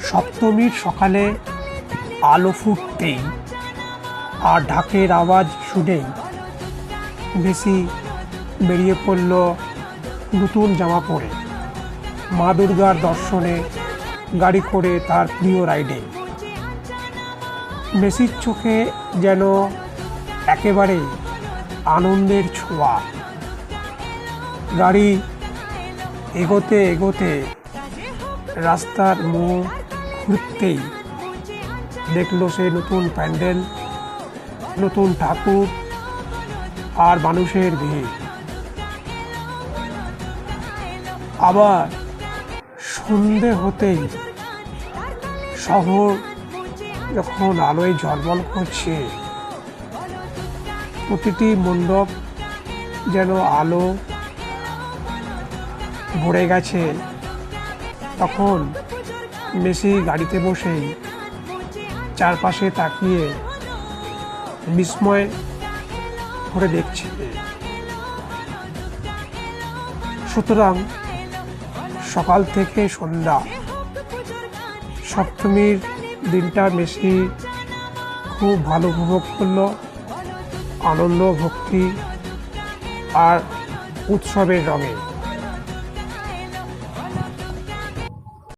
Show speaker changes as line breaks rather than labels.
সপ্তমীর সকালে আলো ফুটতেই আর ঢাকের আওয়াজ শুনেই মেসি বেরিয়ে পড়ল নতুন জামা পরে মা দুর্গার দর্শনে গাড়ি করে তার প্রিয় রাইডে। মেসির চোখে যেন একেবারে আনন্দের ছোঁয়া। গাড়ি এগোতে এগোতে রাস্তার মোড় ঘুরতেই দেখলো সে নতুন প্যান্ডেল, নতুন ঠাকুর আর মানুষের ভিড়। আবার সন্ধে হতেই শহর যখন আলোয় ঝলমল করছে, প্রতিটি মণ্ডপ যেন আলো ভরে গেছে, তখন মেসি গাড়িতে বসেই চারপাশে তাকিয়ে বিস্ময় করে দেখছে। সুতরাং সকাল থেকে সন্ধ্যা, সপ্তমীর দিনটা মেসি খুব ভালো উপভোগ করলো, আনন্দ, ভক্তি আর উৎসবের রঙে।